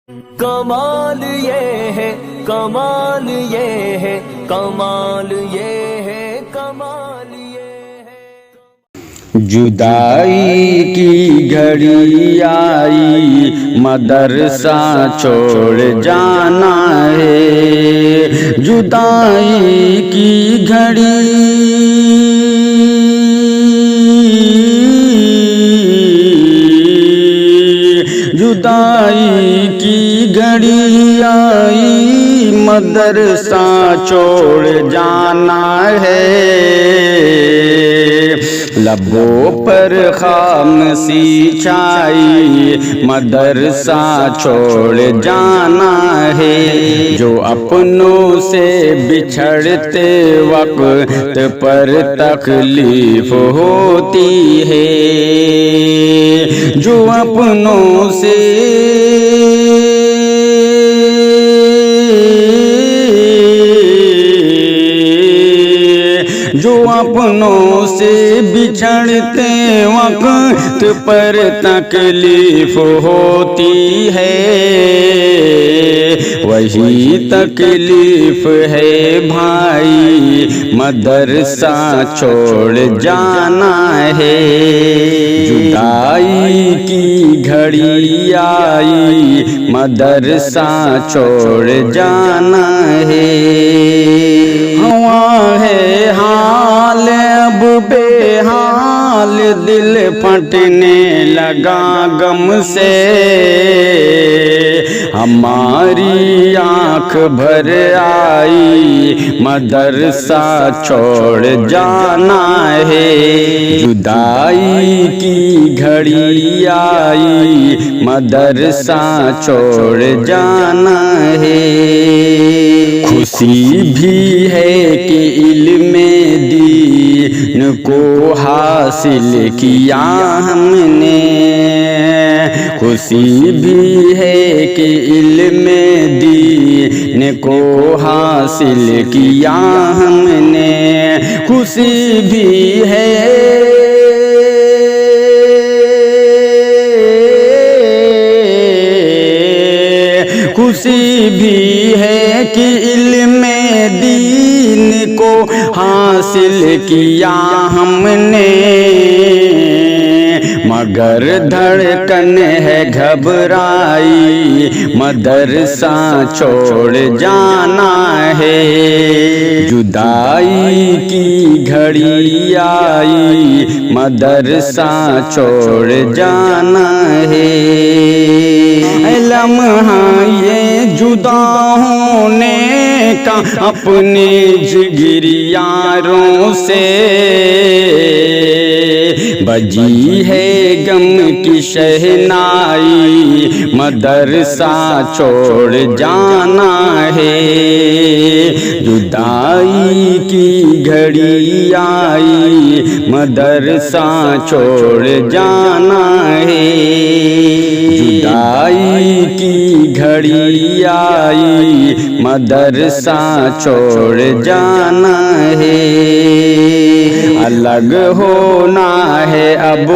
کمال یہ ہے، کمال یہ ہے، کمال یہ ہے، کمال یہ ہے۔ جدائی کی گھڑی آئی، مدرسہ چھوڑ جانا ہے۔ جدائی کی گھڑی جدائی کی گھڑی آئی، مدرسہ چھوڑ جانا ہے۔ لبوں پر خاموشی چھائی، مدرسہ چھوڑ جانا ہے۔ جو اپنوں سے بچھڑتے وقت پر تکلیف ہوتی ہے، جو اپنوں سے بچھڑتے وقت پر تکلیف ہوتی ہے، وہی تکلیف ہے بھائی، مدرسہ چھوڑ جانا ہے۔ جدائی کی گھڑی آئی، مدرسہ چھوڑ جانا ہے۔ ہوا ہے حال اب بے حال، دل پھٹنے لگا غم سے، ہماری آنکھ بھر آئی، مدرسہ چھوڑ جانا ہے۔ جدائی کی گھڑی آئی، مدرسہ چھوڑ جانا ہے۔ خوشی بھی ہے کہ علم دین کو حاصل کیا ہم نے، خوشی بھی ہے کہ علم دین کو حاصل کیا ہم نے، خوشی بھی ہے خوشی بھی ہے کہ علم دین کو حاصل کیا ہم نے، مگر دھڑکن ہے گھبرائی، مدرسہ چھوڑ جانا ہے۔ جدائی کی گھڑی آئی، مدرسہ چھوڑ جانا ہے۔ لمحہ یہ جدا ہونے کا اپنے جگری یاروں سے، بجی ہے غم کی شہنائی، مدرسہ چھوڑ جانا ہے۔ جدائی کی گھڑی آئی، مدرسہ چھوڑ جانا ہے۔ جدائی کی گھڑی آئی، مدرسہ چھوڑ جانا ہے۔ الگ ہونا ہے اب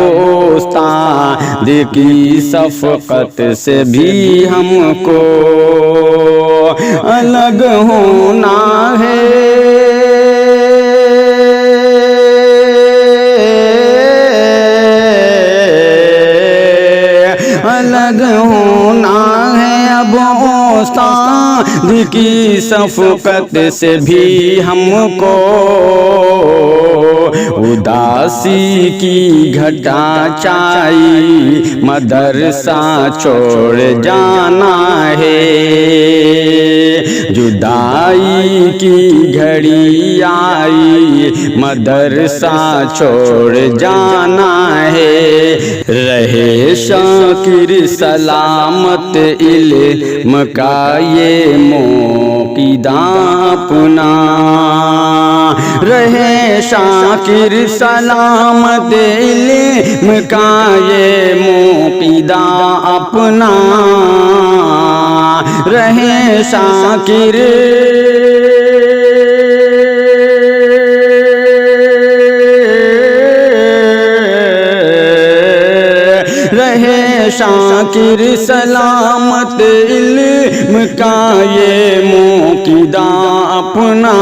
استاد کی شفقت سے بھی ہم کو، الگ ہونا ہے الگ ہونا ہے اب استاد کی شفقت سے بھی ہم کو، اداسی کی گھٹا چائی، مدرسہ چھوڑ جانا ہے۔ جدائی کی گھڑی آئی، مدرسہ چھوڑ جانا ہے۔ رہے شاکر سلامت علم کا یہ موقدہ اپنا، رہے شاکر سلامت علم کا یہ موقدہ اپنا، رہے شاکر شاکر سلامت علم کا یہ موقدہ اپنا،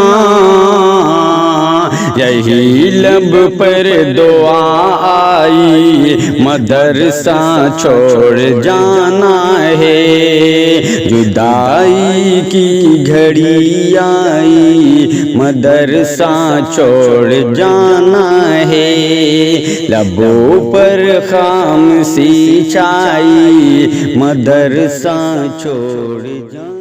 یہی لب پر دعا آئی مدرسہ چھوڑ جانا ہے، جدائی کی گھڑی آئی مدرسہ چھوڑ جانا ہے، لبوں پر خاموشی چھائی مدرسہ چھوڑ جانا